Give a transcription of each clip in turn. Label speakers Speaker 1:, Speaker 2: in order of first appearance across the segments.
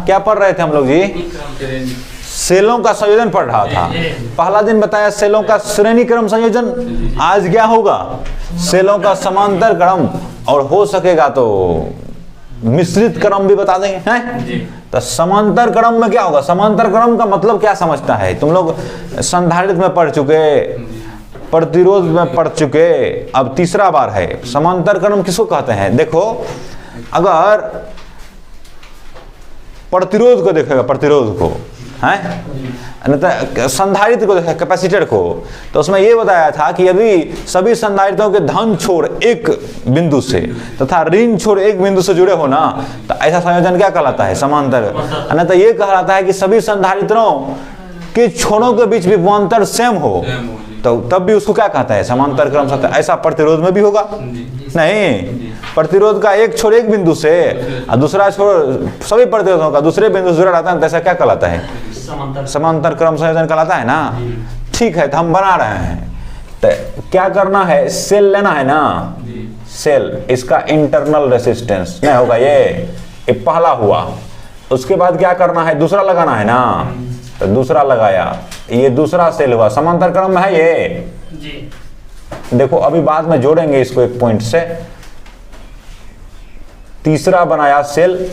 Speaker 1: क्या पढ़ रहे थे हम लोग जी? सेलों का संयोजन पढ़ रहा था। पहला दिन बताया सेलों का श्रेणी क्रम संयोजन, आज क्या होगा? सेलों का समांतर क्रम, और हो सकेगा तो मिश्रित क्रम भी बता देंगे हैं। तो समांतर क्रम में क्या होगा? समांतर क्रम का मतलब क्या समझता है? तुम लोग संधारित्र में पढ़ चुके, प्रतिरोध में पढ़ चुके, अब तीसरा बार है। समांतर क्रम किसको कहते हैं? देखो, अगर प्रतिरोध को देखेगा, प्रतिरोध को है, संधारित्र को देखेगा, कैपेसिटर को, तो उसमें यह बताया था कि यदि सभी संधारित्रों के धन छोर एक बिंदु से तथा ऋण छोर एक बिंदु से जुड़े हो ना, तो ऐसा संयोजन क्या कहलाता है? समांतर। अन्यथा यह कहलाता है कि सभी संधारित्रों के छोरों के बीच विभवांतर सेम हो, तो तब भी उसको क्या कहता है? समांतर क्रम सकता है। ऐसा प्रतिरोध में भी होगा नहीं? प्रतिरोध का एक छोर एक बिंदु से और दूसरा छोर सभी प्रतिरोधों का दूसरे बिंदु से जुड़ा रहता है, तो ऐसा क्या कहलाता है? समांतर क्रम संयोजन कहलाता है ना। ठीक है, तो हम बना रहे हैं, तो क्या करना है? सेल लेना है ना, सेल, इसका इंटरनल रेसिस्टेंस नहीं होगा, ये पहला हुआ। उसके बाद क्या करना है? दूसरा लगाना है ना, तो दूसरा लगाया, ये दूसरा सेल हुआ। समांतर क्रम में है ये जी। देखो अभी बाद में जोड़ेंगे इसको एक पॉइंट से। तीसरा बनाया सेल,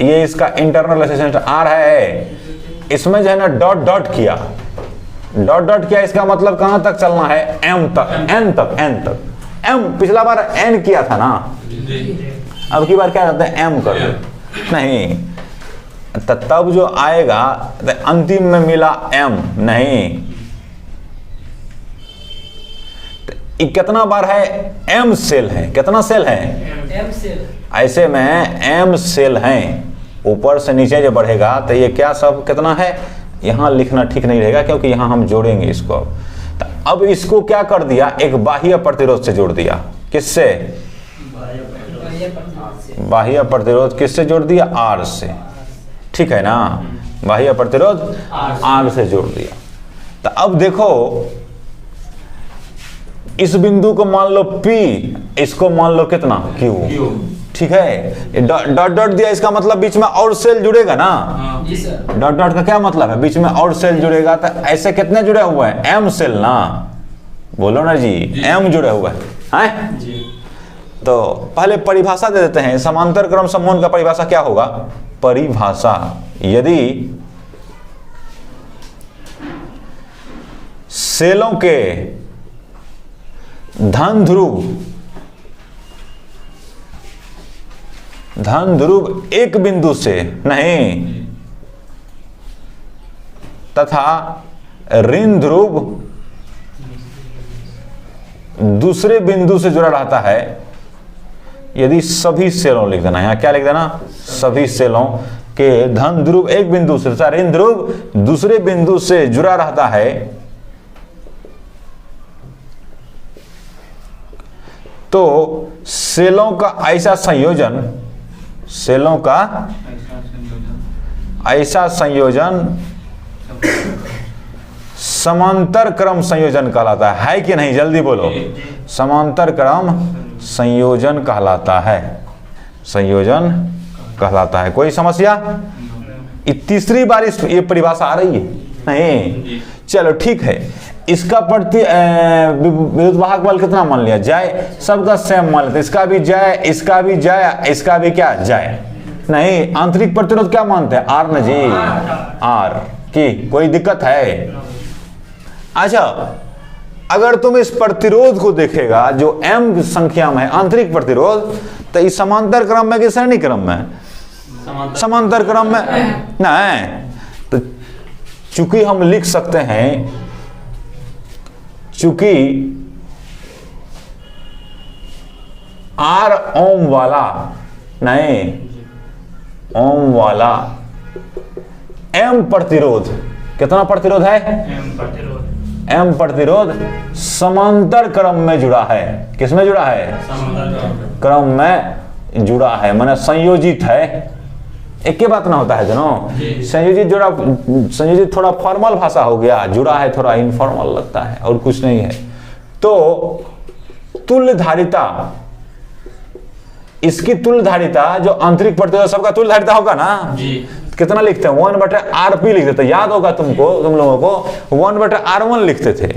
Speaker 1: ये इसका इंटरनल रेसिस्टेंस आर है। इसमें जो है ना डॉट डॉट किया, डॉट डॉट किया, इसका मतलब कहां तक चलना है? एम तक, एन तक, एन तक। एम पिछला बार एन किया था ना, अब की बार क्या करते हैं? एम कर दो। नहीं, तब जो आएगा अंतिम में मिला एम नहीं, कितना बार है? एम सेल है। कितना सेल है? M cell. ऐसे में एम सेल हैं, ऊपर से नीचे जो बढ़ेगा तो ये क्या सब कितना है? यहां लिखना ठीक नहीं रहेगा क्योंकि यहां हम जोड़ेंगे इसको। तो अब इसको क्या कर दिया? एक बाह्य प्रतिरोध से जोड़ दिया। किससे? बाह्य प्रतिरोध किससे जोड़ दिया? आर से। ठीक है ना, बाह्य प्रतिरोध आर से जोड़ दिया। तो अब देखो, इस बिंदु को मान लो P, इसको मान लो कितना? Q। ठीक है, डॉट डॉट दिया, इसका मतलब बीच में और सेल जुड़ेगा ना। डॉट डॉट का क्या मतलब है? बीच में और सेल जुड़ेगा। तो ऐसे कितने जुड़े हुए हैं? M सेल ना, बोलो ना जी, M जुड़े हुए हैं। तो पहले परिभाषा दे देते हैं। समांतर क्रम समूह का परिभाषा क्या होगा? परिभाषा, यदि सेलों के धन ध्रुव एक बिंदु से नहीं तथा ऋण ध्रुव दूसरे बिंदु से जुड़ा रहता है, यदि सभी सेलों, लिख देना यहां, क्या लिख देना? सभी सेलों के धन ध्रुव एक बिंदु से तथा ऋण ध्रुव दूसरे बिंदु से जुड़ा रहता है, तो सेलों का ऐसा संयोजन, सेलों का ऐसा संयोजन समांतर क्रम संयोजन कहलाता है कि नहीं? जल्दी बोलो। समांतर क्रम संयोजन कहलाता है, संयोजन कहलाता है। कोई समस्या? तीसरी बार ये परिभाषा आ रही है नहीं? चलो ठीक है। इसका विद्युत वाहक बल कितना मान लिया? जय, सबका सेम मान लेते। इसका भी जय, इसका भी जय, इसका भी क्या? जय। नहीं, आंतरिक प्रतिरोध क्या मानते हैं? आर न जी, आर की। कोई दिक्कत है? अच्छा, अगर तुम इस प्रतिरोध को देखेगा जो एम संख्या में है, आंतरिक प्रतिरोध, तो इस समांतर क्रम में कि श्रेणी क्रम में? समांतर क्रम में नहीं। तो चूंकि हम लिख सकते हैं, चूंकि आर ओम वाला नहीं, ओम वाला एम प्रतिरोध, कितना प्रतिरोध है? एम प्रतिरोध। एम प्रतिरोध समांतर क्रम में जुड़ा है। किस में जुड़ा है? समांतर क्रम में जुड़ा है, माने संयोजित है। एक के बात ना होता है जनो, संयोजित जुड़ा, संयोजित थोड़ा फॉर्मल भाषा हो गया, जुड़ा है थोड़ा इनफॉर्मल लगता है, और कुछ नहीं है। तो तुल्य धारिता इसकी तुल्यधारिता जो आंतरिक प्रतिरोध सबका तुल्यधारिता होगा ना जी। कितना लिखते हैं 1/RP लिखते थे, याद होगा तुमको, तुम लोगों को 1/R1 लिखते थे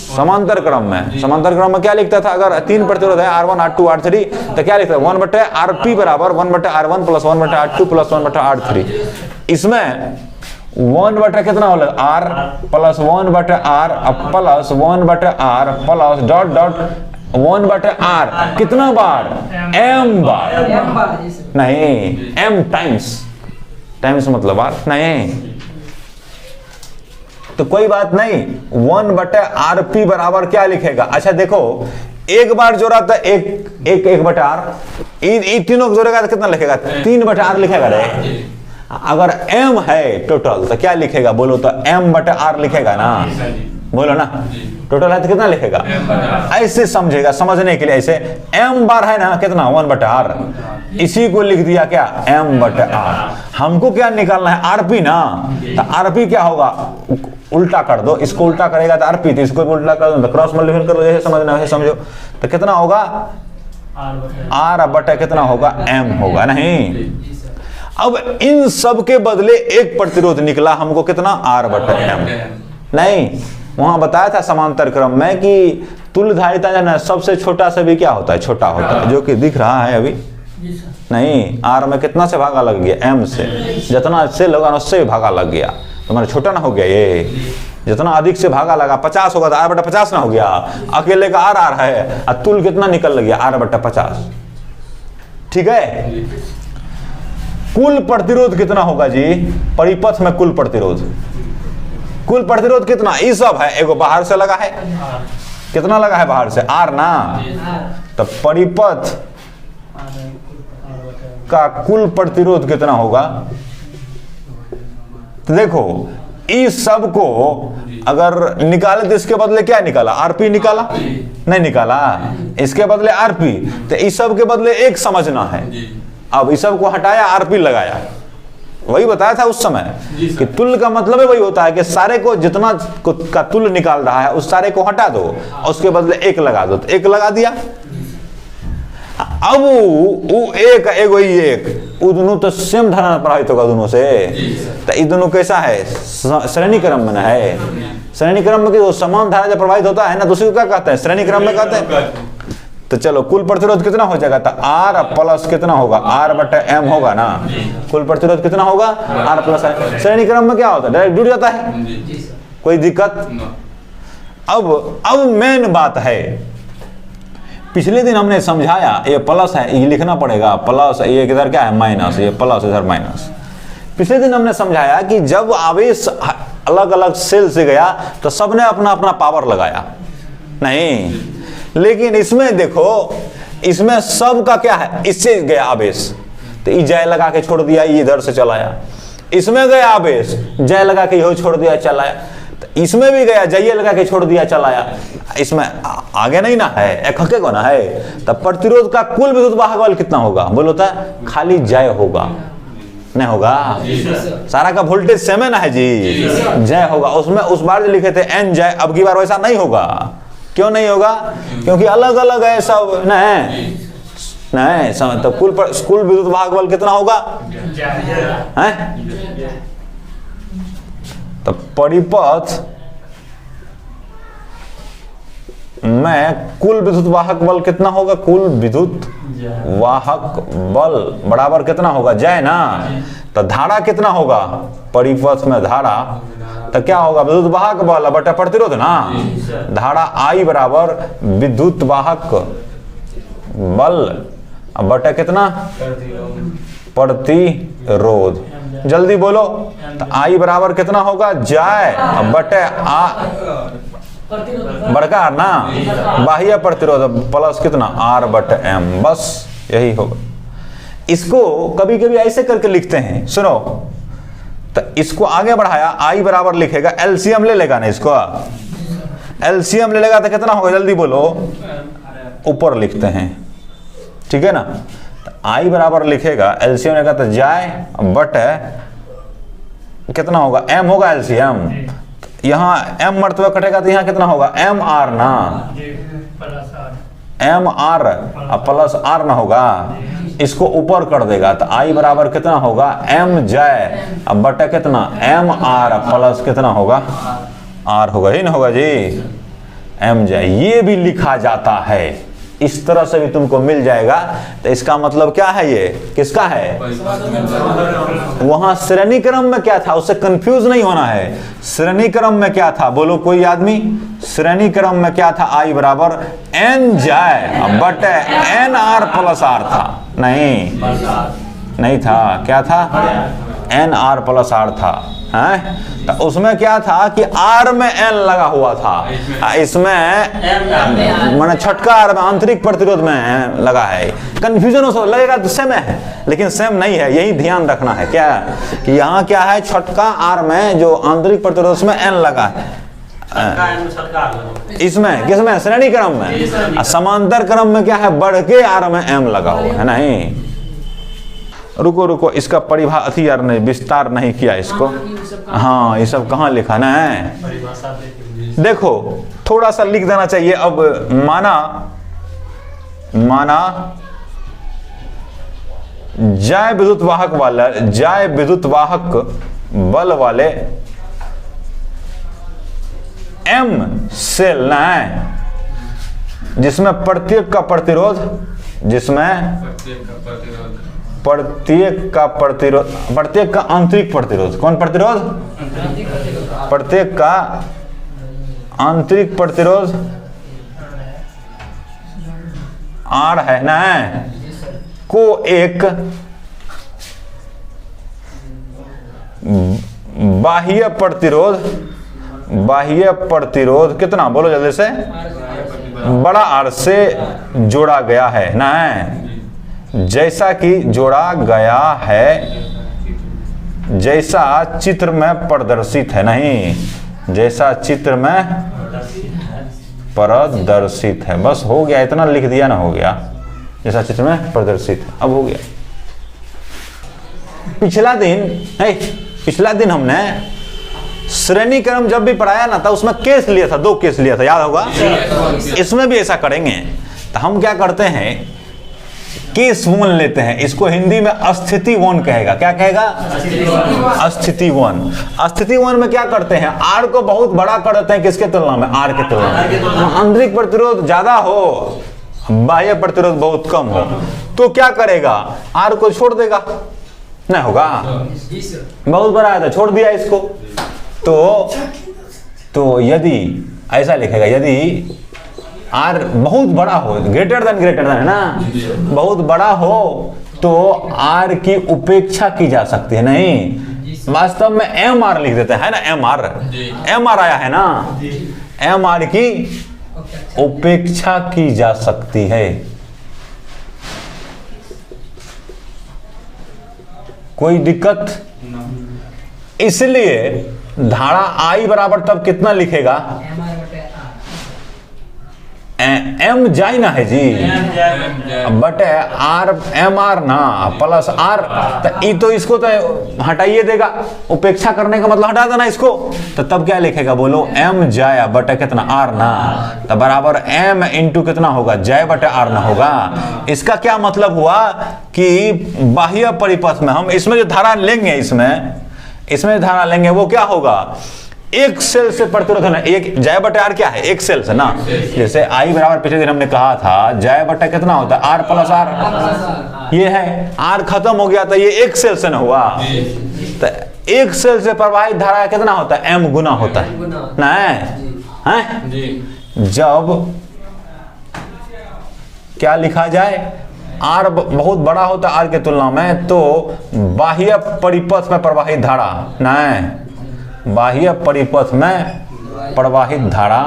Speaker 1: समांतर क्रम में। समांतर क्रम में क्या लिखता था, अगर 3 प्रतिरोध है R1 R2 R3 तो क्या लिखता है 1/RP बराबर 1/R1 plus 1/R2 plus 1/R3। इसमें 1/, कितना होगा R plus 1/R plus 1/R plus dot dot 1/R कितना बार, M बार नहीं, M टाइम्स, टाइम्स मतलब बार नहीं, तो कोई बात नहीं। 1/RP बराबर क्या लिखेगा, अच्छा देखो एक बार जोड़ा तो एक बटे R, तीनों को जोड़ेगा तो कितना लिखेगा 3/R लिखेगा रे। अगर M है टोटल तो क्या लिखेगा बोलो, तो M/R लिखेगा ना, बोलो ना, टोटल है तो कितना लिखेगा, ऐसे समझेगा, समझने के लिए ऐसे M बार है ना कितना 1/R, इसी को लिख दिया क्या M/R। हमको क्या निकालना है RP ना, तो RP क्या होगा, उल्टा कर दो, इसको उल्टा करेगा तो RP, तो इसको उल्टा कर दो तो क्रॉस मल्टीप्लिकेशन कर दो, जैसे समझना वैसे समझो, तो कितना होगा R/, कितना होगा M होगा नहीं। अब इन सब के बदले एक प्रतिरोध निकला हमको कितना R/M नहीं। वहां बताया था समांतर क्रम में कि तुल्यधारिता जो है सबसे छोटा से भी क्या होता है, छोटा होता है, जो कि दिख रहा है अभी नहीं। R में कितना से भागा लग गया, M से, जितना से लगा उससे भी भागा लग गया, तुम्हारा छोटा ना हो गया ये, जितना अधिक से भागा लगा 50 होगा तो R/50 ना हो गया, अकेले का R है और तुल कितना निकल गया R/50, ठीक है। कुल प्रतिरोध कितना होगा जी, परिपथ में कुल प्रतिरोध, कुल प्रतिरोध कितना, ये सब है, एगो बाहर से लगा है, कितना लगा है बाहर से R ना, तो परिपथ का कुल प्रतिरोध कितना होगा, तो देखो इस सब को अगर निकाले तो इसके बदले क्या निकाला, RP निकाला नहीं निकाला, इसके बदले RP, तो इस सब के बदले एक समझना है। अब इस सब को हटाया RP लगाया, वही बताया था उस समय कि तुल्य का मतलब है वही होता है कि सारे को जितना का तुल्य निकाल रहा है उस सारे को हटा दो और उसके बदले एक लगा दो, तो एक लगा दिया। अब वो एक एगो ही एक, वो दोनों तो सेम धारणा प्रभावित होगा दोनों से, तो ये दोनों कैसा है, श्रेणी क्रम में है। श्रेणी क्रम में वो समान धारा जब प्रभावित होता है ना, दूसरे को क्या कहते हैं, श्रेणी क्रम में कहते हैं। तो चलो कुल प्रतिरोध कितना हो जाएगा, तो R प्लस कितना होगा R/M होगा ना, कुल प्रतिरोध कितना होगा R प्लस M। श्रेणी क्रम में क्या होता है, डायरेक्ट जुड़ जाता है, कोई दिक्कत। अब मेन बात है, पिछले दिन हमने समझाया ये प्लस है, ये लिखना पड़ेगा प्लस, ये इधर क्या है माइनस, ये प्लस इधर माइनस। पिछले दिन हमने समझाया कि जब आवेश अलग अलग सेल से गया तो सबने अपना अपना पावर लगाया नहीं, लेकिन इसमें देखो, इसमें सब का क्या है, इससे गया आवेश तो ये जय लगा के छोड़ दिया, ये इधर से चलाया, इसमें गया आवेश जय लगा के यही छोड़ दिया चलाया, तो इसमें भी गया जय लगा के छोड़ दिया चलाया, इसमें आगे नहीं ना है, एक हके को ना है। तब प्रतिरोध का कुल विद्युत वाहक बल कितना होगा बोलो, तो खाली जय होगा नहीं होगा, सारा का वोल्टेज सेम है ना है जी, जय होगा। उसमें उस बार जो लिखे थे N जय, अब की बार वैसा नहीं होगा। क्यों नहीं होगा, क्योंकि अलग अलग है सब नहीं, तो कुल विद्युत वाहक बल कितना होगा है, तो परिपथ में कुल विद्युत वाहक बल कितना होगा, कुल विद्युत वाहक बल बराबर कितना होगा जय ना, तो धारा कितना होगा परिपथ में धारा, तो क्या होगा विद्युत वाहक बल बटा प्रतिरोध ना, धारा I बराबर विद्युत वाहक बल बटा कितना प्रतिरोध, जल्दी बोलो, तो I बराबर कितना होगा जय बटे बड़का R ना, बाह्य प्रतिरोध प्लस कितना R/M, बस यही होगा। इसको कभी कभी ऐसे करके लिखते हैं, सुनो, तो इसको आगे बढ़ाया I बराबर लिखेगा, एलसीएम ले लेगा ना, इसको एलसीएम ले लेगा तो कितना होगा जल्दी बोलो, ऊपर लिखते हैं ठीक है ना, तो I बराबर लिखेगा एलसीएम लेगा तो जय बटे कितना होगा M होगा एलसीएम, यहाँ M मर्तबा कटेगा तो यहाँ कितना होगा MR ना, एम आर प्लस आर ना होगा, इसको ऊपर कर देगा तो आई बराबर कितना होगा एम जय अब बटा कितना एम आर प्लस कितना होगा आर होगा ही ना होगा जी एम जय। ये भी लिखा जाता है, इस तरह से भी तुमको मिल जाएगा। तो इसका मतलब क्या है, ये किसका है, वहां श्रेणी क्रम में क्या था उससे कंफ्यूज नहीं होना है। श्रेणी क्रम में क्या था बोलो कोई आदमी, श्रेणी क्रम में क्या था आई बराबर एन जय but N R plus R था, नहीं था, क्या था एन आर प्लस आर था है? तो उसमें क्या था कि आर में एन लगा हुआ था, इसमें मैंने छटका आर में आंतरिक प्रतिरोध में लगा है। कंफ्यूजन हो लगेगा तो सेम है, लेकिन सेम नहीं है, यही ध्यान रखना है क्या कि यहाँ क्या है छटका आर में जो आंतरिक प्रतिरोध में एन लगा है, इसमें किसमें श्रेणी क्रम में, समांतर क्रम में क्या है बढ़ के आर में एम लगा हुआ है। नहीं रुको इसका परिभाषा अति यार नहीं विस्तार नहीं किया इसको, हाँ ये सब कहाँ लिखा ना है, देखो थोड़ा सा लिख देना चाहिए। अब माना जय विद्युत वाहक वाला जय विद्युत वाहक बल वाले एम सेल ना है जिसमें प्रत्येक का आंतरिक प्रतिरोध, कौन प्रतिरोध, प्रत्येक का आंतरिक प्रतिरोध आर है ना को एक बाह्य प्रतिरोध कितना बोलो जल्दी से बड़ा आर से जोड़ा गया है ना, जैसा कि जोड़ा गया है, जैसा चित्र में प्रदर्शित है, नहीं जैसा चित्र में प्रदर्शित है, बस हो गया, इतना लिख दिया ना, हो गया जैसा चित्र में प्रदर्शित है, अब हो गया। पिछला दिन हमने श्रेणी क्रम जब भी पढ़ाया ना था उसमें केस लिया था, 2 केस लिया था, याद होगा। इसमें भी ऐसा करेंगे तो हम क्या करते हैं केस 1 लेते हैं, इसको हिंदी में स्थिति 1 कहेगा, क्या कहेगा स्थिति 1। स्थिति 1 में क्या करते हैं आर को बहुत बड़ा कर देते हैं, किसके तुलना में आर के तुलना में, आंतरिक प्रतिरोध ज्यादा हो बाह्य प्रतिरोध बहुत कम हो, तो क्या करेगा आर को छोड़ देगा, नहीं होगा बहुत बड़ा है तो छोड़ दिया इसको। तो यदि ऐसा लिखेगा यदि आर बहुत बड़ा हो, ग्रेटर देन है ना, बहुत बड़ा हो तो आर की उपेक्षा की जा सकती है, नहीं वास्तव में एम आर लिख देते हैं ना, एम आर आया है ना, एम आर की उपेक्षा की जा सकती है। कोई दिक्कत, इसलिए धारा आई बराबर तब कितना लिखेगा एम जाई ना है जी बट आर एम आर ना प्लस आर, तो इसको तो हटाइए देगा, उपेक्षा करने का मतलब हटा देना इसको, तो तब क्या लिखेगा बोलो एम जाया बटे कितना आर ना, तो बराबर एम इंटू कितना होगा जय बटे आर ना होगा। इसका क्या मतलब हुआ कि बाह्य परिपथ में हम इसमें जो धारा लेंगे इसमें धारा लेंगे वो क्या होगा, एक सेल से प्रतिरोध है, एक जय बटे आर क्या है एक सेल से ना, जैसे आई बराबर पिछले दिन हमने कहा था जय बटे कितना होता है आर प्लस आर, ये है आर खत्म हो गया तो ये एक सेल से ना हुआ, तो एक सेल से प्रवाहित धारा कितना होता है एम गुना होता है ना है। जब क्या लिखा जाए आर बहुत बड़ा होता है आर के तुलना में, तो बाह्य परिपथ में प्रवाहित धारा ना, बाह्य परिपथ में प्रवाहित धारा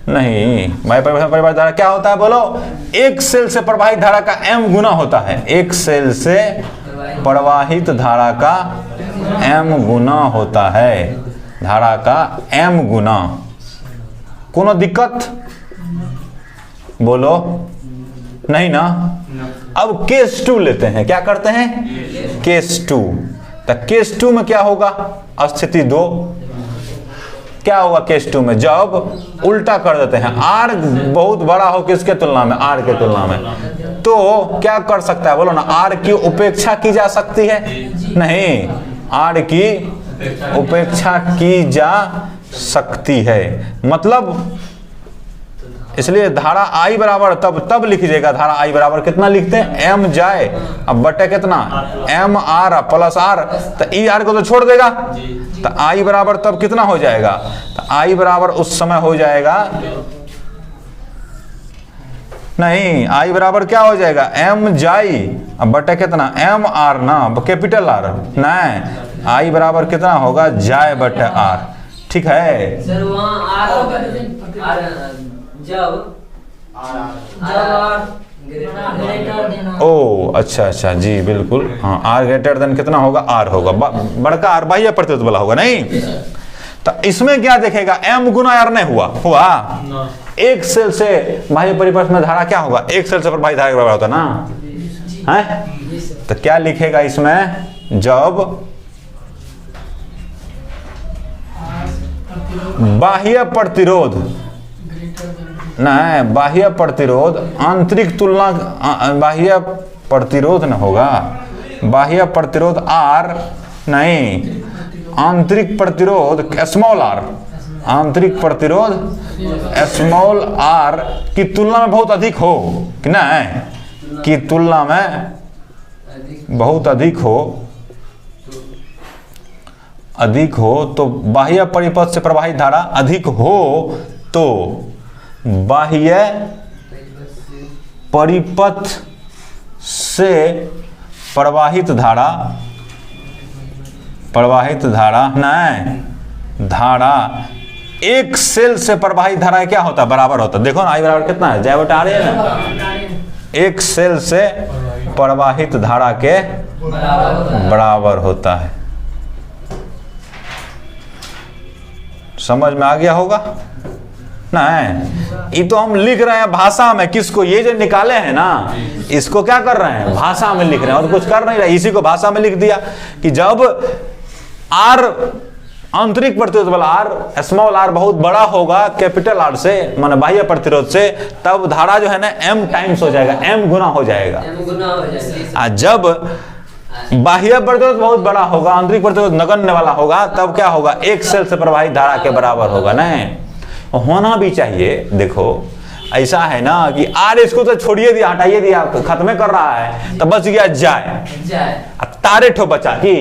Speaker 1: नहीं, बाह्य परिपथ में प्रवाहित धारा क्या होता है बोलो, एक सेल से प्रवाहित धारा का m गुना होता है, एक सेल से प्रवाहित धारा का m गुना होता है, धारा का m गुना। कोनो दिक्कत बोलो नहीं ना। अब केस 2 लेते हैं, क्या करते हैं केस 2, तो केस 2 में क्या होगा स्थिति 2, क्या होगा केस 2 में? जब उल्टा कर देते हैं, आर बहुत बड़ा हो किसके तुलना में? आर के तुलना में, तो क्या कर सकता है बोलो ना? आर की उपेक्षा की जा सकती है? नहीं, आर की उपेक्षा की जा सकती है। मतलब इसलिए धारा आई बराबर तब लिखिएगा, धारा आई बराबर कितना लिखते हैं? एम जाए अब बटे कितना? एम आर प्लस आर, तो ई आर को तो छोड़ देगा, तो आई बराबर तब कितना हो जाएगा? तो आई बराबर उस समय हो जाएगा, नहीं, आई बराबर क्या हो जाएगा? एम जाई अब बटे कितना? एम आर ना, कैपिटल आर, नहीं, आई बराबर कितना होगा? जाए बटे आर। ठीक है
Speaker 2: सर, वहाँ
Speaker 1: ओ अच्छा जी बिल्कुल, हाँ, आर ग्रेटर देन कितना होगा? आर होगा, बड़का आर बाह्य प्रतिरोध वाला होगा, नहीं? तो इसमें क्या देखेगा? एम गुना आर नहीं हुआ एक सेल से बाह्य परिपथ में धारा क्या होगा? एक सेल से प्रवाहित धारा के बराबर होता ना, है? तो क्या लिखेगा इसमें? जब बाह्य प्रतिरोध, नहीं, बाह्य प्रतिरोध आंतरिक तुलना, बाह्य प्रतिरोध न होगा, बाह्य प्रतिरोध आर नहीं, आंतरिक प्रतिरोध स्मॉल आर, आंतरिक प्रतिरोध स्मॉल आर की तुलना में बहुत अधिक हो कि नहीं, की तुलना में बहुत अधिक हो तो बाह्य परिपथ से प्रवाहित धारा अधिक हो तो बाह्य परिपथ से प्रवाहित धारा नहीं, धारा एक सेल से प्रवाहित धारा क्या होता है? बराबर होता है। देखो ना, आई बराबर कितना है? जाए बटा आर है ना, एक सेल से प्रवाहित धारा के बराबर होता है। समझ में आ गया होगा? नहीं, ये तो हम लिख रहे हैं भाषा में, किसको? ये जो निकाले हैं ना, इसको क्या कर रहे हैं? भाषा में लिख रहे हैं, और कुछ कर नहीं रहे, इसी को भाषा में लिख दिया कि जब आर आंतरिक प्रतिरोध वाला आर स्मॉल आर बहुत बड़ा होगा कैपिटल आर से, माने बाह्य प्रतिरोध से, तब धारा जो है ना एम टाइम्स हो जाएगा, एम गुना हो जाएगा। और जब बाह्य प्रतिरोध बहुत बड़ा होगा, आंतरिक प्रतिरोध नगण्य वाला होगा, तब क्या होगा? एक सेल से प्रवाहित धारा के बराबर होगा। नहीं, होना भी चाहिए। देखो ऐसा है ना कि आर इसको तो छोड़िए दिया, हटाइए दिया, खत्म कर रहा है, तो बच गया जाए, तारे ठो बचा कि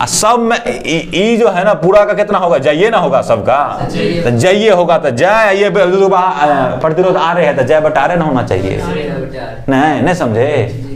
Speaker 1: सब में ई जो है ना पूरा का कितना होगा? जाइए ना होगा सबका, तो जाइए होगा, तो जाए ये प्रतिरोध आ रहे हैं तो जय बटा रहे ना होना चाहिए। नहीं समझे?